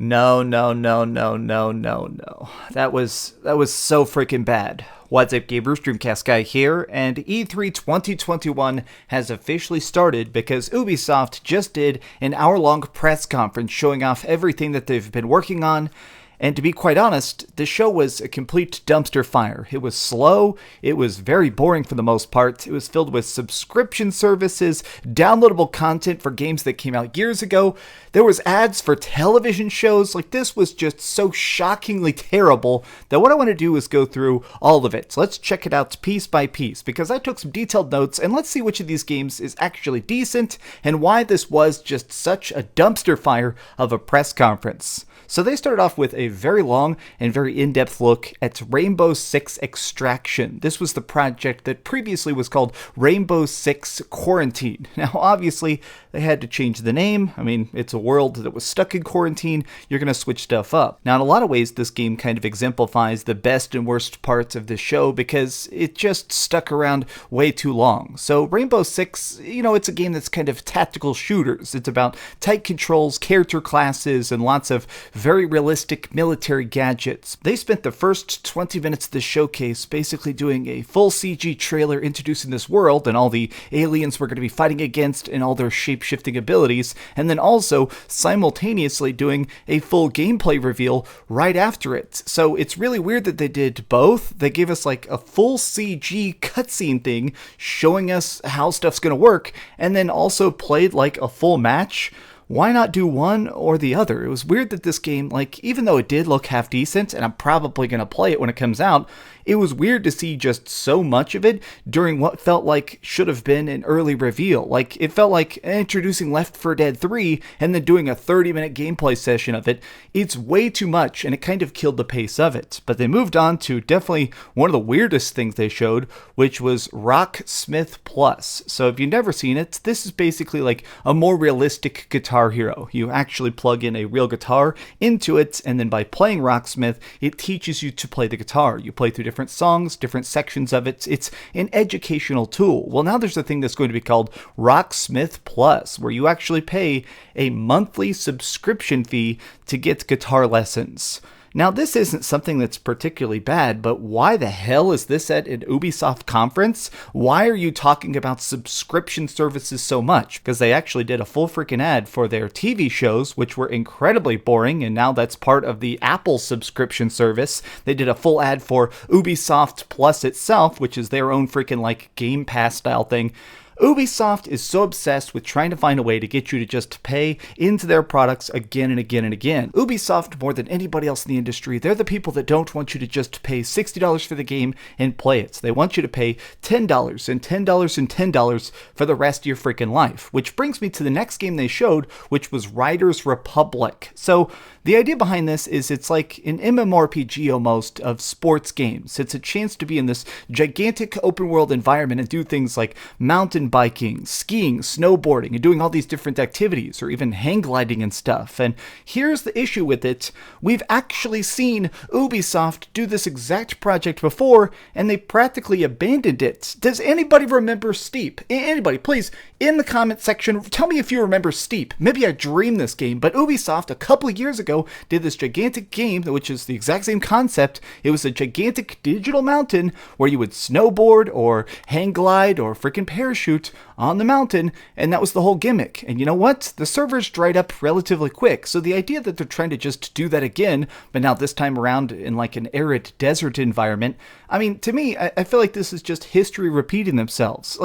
No, no, no, no, no, no, no. That was so freaking bad. What's up, gamers? DreamcastGuy here, and E3 2021 has officially started because Ubisoft just did an hour-long press conference showing off everything that they've been working on. And to be quite honest, the show was a complete dumpster fire. It was slow, it was very boring for the most part, it was filled with subscription services, downloadable content for games that came out years ago, there was ads for television shows. Like, this was just so shockingly terrible that what I want to do is go through all of it. So let's check it out piece by piece, because I took some detailed notes, and let's see which of these games is actually decent, and why this was just such a dumpster fire of a press conference. So they started off with a very long and very in-depth look at Rainbow Six Extraction. This was the project that previously was called Rainbow Six Quarantine. Now, obviously, they had to change the name. I mean, it's a world that was stuck in quarantine. You're going to switch stuff up. Now, in a lot of ways, this game kind of exemplifies the best and worst parts of the show because it just stuck around way too long. So Rainbow Six, it's a game that's kind of tactical shooters. It's about tight controls, character classes, and lots of very realistic military gadgets. They spent the first 20 minutes of the showcase basically doing a full CG trailer introducing this world and all the aliens we're going to be fighting against and all their shape-shifting abilities, and then also simultaneously doing a full gameplay reveal right after it. So it's really weird that they did both. They gave us like a full CG cutscene thing showing us how stuff's going to work, and then also played like a full match. Why not do one or the other? It was weird that this game, even though it did look half decent, and I'm probably going to play it when it comes out, it was weird to see just so much of it during what felt like should have been an early reveal. It felt like introducing Left 4 Dead 3 and then doing a 30-minute gameplay session of it. It's way too much, and it kind of killed the pace of it. But they moved on to definitely one of the weirdest things they showed, which was Rocksmith Plus. So if you've never seen it, this is basically like a more realistic Guitar Hero. You actually plug in a real guitar into it, and then by playing Rocksmith, it teaches you to play the guitar. You play through different songs, different sections of it. It's an educational tool. Well, now there's a thing that's going to be called Rocksmith Plus, where you actually pay a monthly subscription fee to get guitar lessons. Now, this isn't something that's particularly bad, but why the hell is this at an Ubisoft conference? Why are you talking about subscription services so much? Because they actually did a full freaking ad for their TV shows, which were incredibly boring, and now that's part of the Apple subscription service. They did a full ad for Ubisoft Plus itself, which is their own freaking Game Pass style thing. Ubisoft is so obsessed with trying to find a way to get you to just pay into their products again and again and again. Ubisoft, more than anybody else in the industry, they're the people that don't want you to just pay $60 for the game and play it. They want you to pay $10 and $10 and $10 for the rest of your freaking life. Which brings me to the next game they showed, which was Riders Republic. So the idea behind this is it's like an MMORPG almost of sports games. It's a chance to be in this gigantic open world environment and do things like mountain biking, skiing, snowboarding, and doing all these different activities, or even hang gliding and stuff. And here's the issue with it. We've actually seen Ubisoft do this exact project before, and they practically abandoned it. Does anybody remember Steep? Anybody, please, in the comment section, tell me if you remember Steep. Maybe I dreamed this game, but Ubisoft a couple of years ago did this gigantic game, which is the exact same concept. It was a gigantic digital mountain where you would snowboard or hang glide or freaking parachute on the mountain, and that was the whole gimmick. And you know what? The servers dried up relatively quick, so the idea that they're trying to just do that again, but now this time around in an arid desert environment, I mean, to me, I feel like this is just history repeating themselves.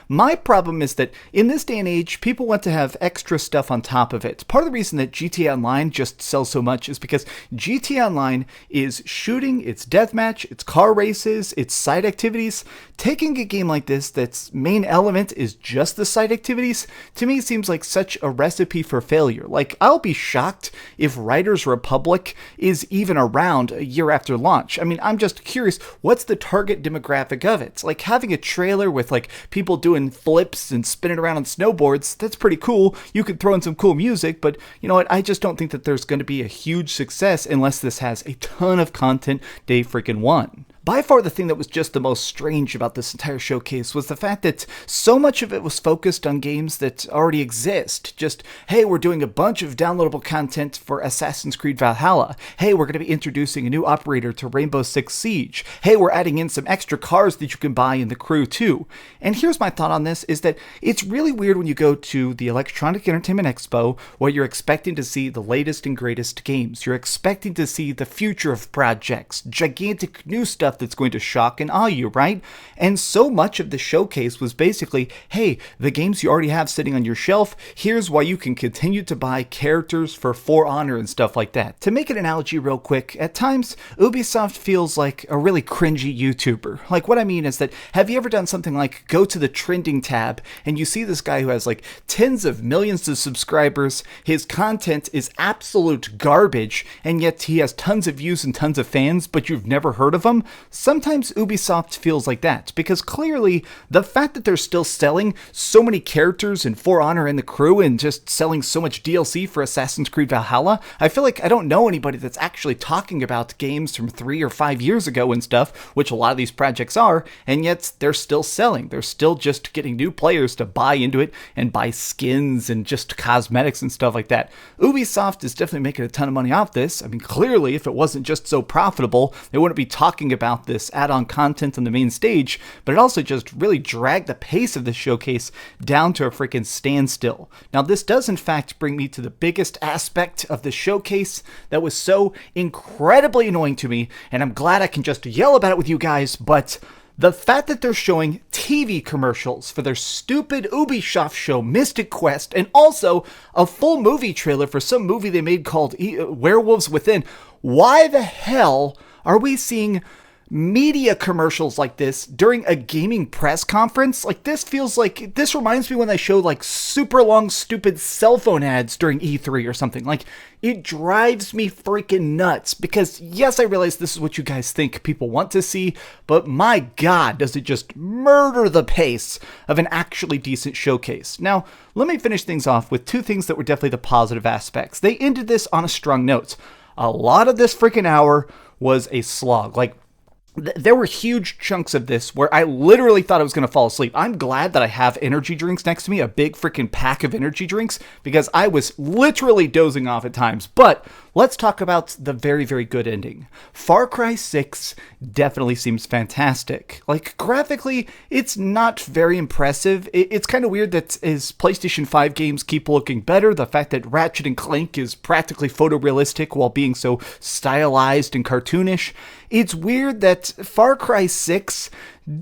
My problem is that in this day and age, people want to have extra stuff on top of it. Part of the reason that GTA Online just sells so much is because GTA Online is shooting, it's deathmatch, it's car races, it's side activities. Taking a game like this that's main element is just the side activities, to me seems like such a recipe for failure. I'll be shocked if Riders Republic is even around a year after launch. I mean, I'm just curious, what's the target demographic of it? Having a trailer with people doing flips and spinning around on snowboards, that's pretty cool. You could throw in some cool music, but you know what? I just don't think that there's going to be a huge success unless this has a ton of content day freaking one. by far the thing that was just the most strange about this entire showcase was the fact that so much of it was focused on games that already exist. Just, hey, we're doing a bunch of downloadable content for Assassin's Creed Valhalla. Hey, we're going to be introducing a new operator to Rainbow Six Siege. Hey, we're adding in some extra cars that you can buy in the crew too. And here's my thought on this, is that it's really weird when you go to the Electronic Entertainment Expo where you're expecting to see the latest and greatest games. You're expecting to see the future of projects, gigantic new stuff that's going to shock and awe you, right? And so much of the showcase was basically, hey, the games you already have sitting on your shelf, here's why you can continue to buy characters for For Honor and stuff like that. To make an analogy real quick, at times, Ubisoft feels like a really cringy YouTuber. Like, what I mean is that, have you ever done something like go to the trending tab and you see this guy who has like tens of millions of subscribers, his content is absolute garbage, and yet he has tons of views and tons of fans, but you've never heard of him? Sometimes Ubisoft feels like that, because clearly the fact that they're still selling so many characters and For Honor in the crew and just selling so much DLC for Assassin's Creed Valhalla, I feel like I don't know anybody that's actually talking about games from 3 or 5 years ago and stuff, which a lot of these projects are, and yet they're still selling. They're still just getting new players to buy into it and buy skins and just cosmetics and stuff like that. Ubisoft is definitely making a ton of money off this. I mean, clearly, if it wasn't just so profitable, they wouldn't be talking about this add-on content on the main stage, but it also just really dragged the pace of the showcase down to a freaking standstill. Now, this does in fact bring me to the biggest aspect of the showcase that was so incredibly annoying to me, and I'm glad I can just yell about it with you guys, but the fact that they're showing TV commercials for their stupid Ubisoft show Mystic Quest, and also a full movie trailer for some movie they made called Werewolves Within. Why the hell are we seeing media commercials like this during a gaming press conference? Like, this feels like, this reminds me when they show like super long stupid cell phone ads during E3 or something. Like, it drives me freaking nuts, because yes, I realize this is what you guys think people want to see, but my god, does it just murder the pace of an actually decent showcase. Now, let me finish things off with two things that were definitely the positive aspects. They ended this on a strong note. A lot of this freaking hour was a slog. Like, there were huge chunks of this where I literally thought I was going to fall asleep. I'm glad that I have energy drinks next to me, a big freaking pack of energy drinks, because I was literally dozing off at times. But let's talk about the very, very good ending. Far Cry 6 definitely seems fantastic. Like, graphically, it's not very impressive. It's kind of weird that as PlayStation 5 games keep looking better, the fact that Ratchet & Clank is practically photorealistic while being so stylized and cartoonish. It's weird that Far Cry 6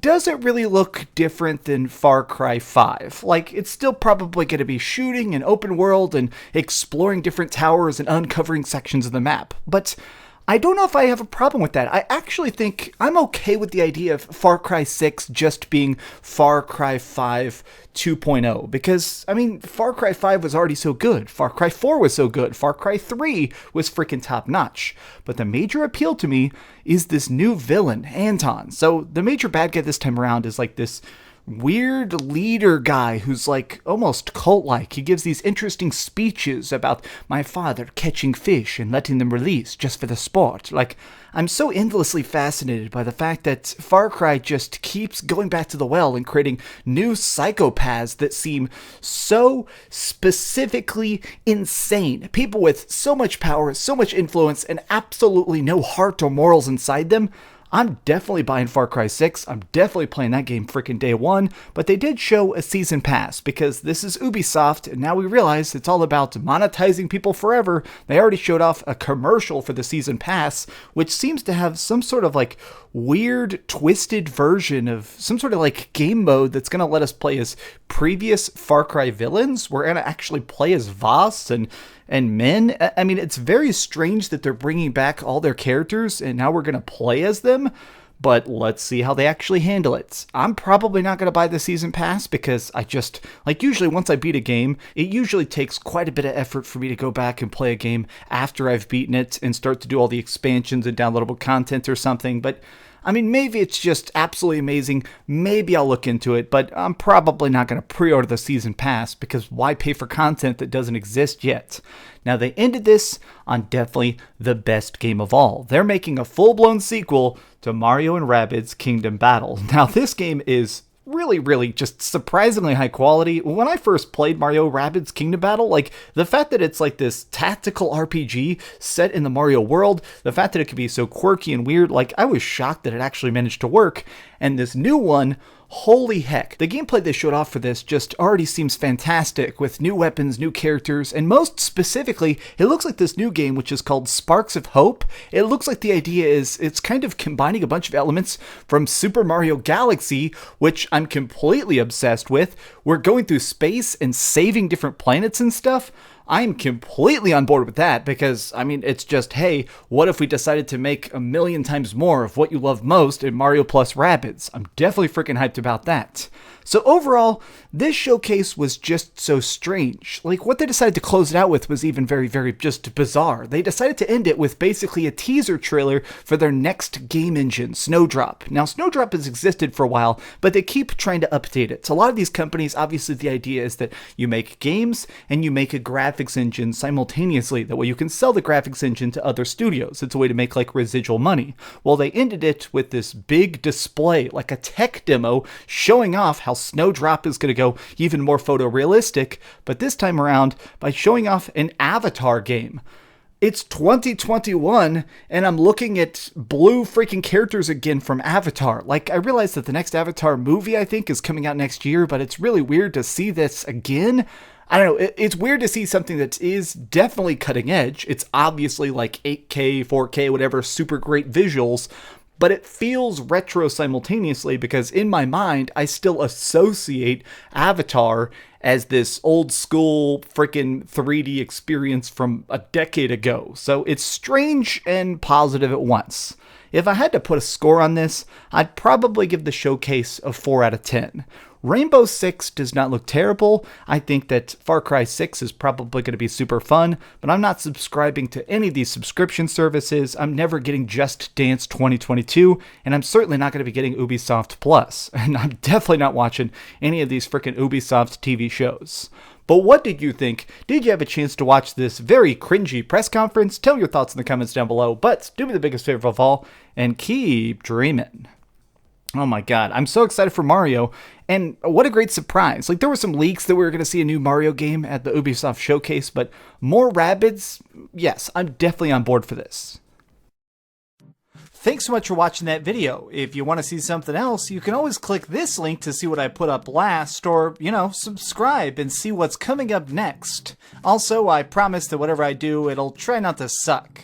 doesn't really look different than Far Cry 5. Like, it's still probably going to be shooting and open world and exploring different towers and uncovering sections of the map. But I don't know if I have a problem with that. I actually think I'm okay with the idea of Far Cry 6 just being Far Cry 5 2.0, because, I mean, Far Cry 5 was already so good. Far Cry 4 was so good. Far Cry 3 was freaking top notch. But the major appeal to me is this new villain, Anton. So the major bad guy this time around is like this weird leader guy who's like almost cult-like. He gives these interesting speeches about my father catching fish and letting them release just for the sport. Like, I'm so endlessly fascinated by the fact that Far Cry just keeps going back to the well and creating new psychopaths that seem so specifically insane. People with so much power, so much influence, and absolutely no heart or morals inside them. I'm definitely buying Far Cry 6. I'm definitely playing that game freaking day one, but they did show a season pass, because this is Ubisoft, and now we realize it's all about monetizing people forever. They already showed off a commercial for the season pass, which seems to have some sort of like weird, twisted version of some sort of like game mode that's going to let us play as previous Far Cry villains. We're going to actually play as Voss and men. I mean, it's very strange that they're bringing back all their characters and now we're going to play as them, but let's see how they actually handle it. I'm probably not going to buy the season pass, because I just, like, usually once I beat a game, it usually takes quite a bit of effort for me to go back and play a game after I've beaten it and start to do all the expansions and downloadable content or something, but I mean, maybe it's just absolutely amazing. Maybe I'll look into it, but I'm probably not going to pre-order the season pass because why pay for content that doesn't exist yet? Now, they ended this on definitely the best game of all. They're making a full-blown sequel to Mario and Rabbids Kingdom Battle. Now, this game is really just surprisingly high quality. When I first played Mario Rabbids Kingdom Battle, like the fact that it's like this tactical RPG set in the Mario world, the fact that it could be so quirky and weird, like I was shocked that it actually managed to work. And this new one, holy heck, the gameplay they showed off for this just already seems fantastic with new weapons, new characters, and most specifically, it looks like this new game, which is called Sparks of Hope. It looks like the idea is it's kind of combining a bunch of elements from Super Mario Galaxy, which I'm completely obsessed with. We're going through space and saving different planets and stuff. I'm completely on board with that because, I mean, it's just, hey, what if we decided to make a million times more of what you love most in Mario plus Rabbids? I'm definitely freaking hyped about that. So overall, this showcase was just so strange. Like, what they decided to close it out with was even very just bizarre. They decided to end it with basically a teaser trailer for their next game engine, Snowdrop. Now, Snowdrop has existed for a while, but they keep trying to update it. So a lot of these companies, obviously the idea is that you make games and you make a graphics engine simultaneously. That way you can sell the graphics engine to other studios. It's a way to make like residual money. Well, they ended it with this big display, like a tech demo, showing off how Snowdrop is going to go even more photorealistic, but this time around by showing off an Avatar game. It's 2021, and I'm looking at blue freaking characters again from Avatar. Like, I realize that the next Avatar movie, I think, is coming out next year, but it's really weird to see this again. I don't know, it's weird to see something that is definitely cutting edge. It's obviously like 8K, 4K, whatever, super great visuals, but it feels retro simultaneously because in my mind, I still associate Avatar as this old school freaking 3D experience from a decade ago. So it's strange and positive at once. If I had to put a score on this, I'd probably give the showcase a 4 out of 10. Rainbow Six does not look terrible. I think that Far Cry 6 is probably going to be super fun, but I'm not subscribing to any of these subscription services. I'm never getting Just Dance 2022, and I'm certainly not going to be getting Ubisoft Plus, and I'm definitely not watching any of these freaking Ubisoft TV shows. But what did you think? Did you have a chance to watch this very cringy press conference? Tell me your thoughts in the comments down below, but do me the biggest favor of all, and keep dreaming. Oh my god, I'm so excited for Mario, and what a great surprise. Like, there were some leaks that we were going to see a new Mario game at the Ubisoft showcase, but more Rabbids? Yes, I'm definitely on board for this. Thanks so much for watching that video. If you want to see something else, you can always click this link to see what I put up last, or, subscribe and see what's coming up next. Also, I promise that whatever I do, it'll try not to suck.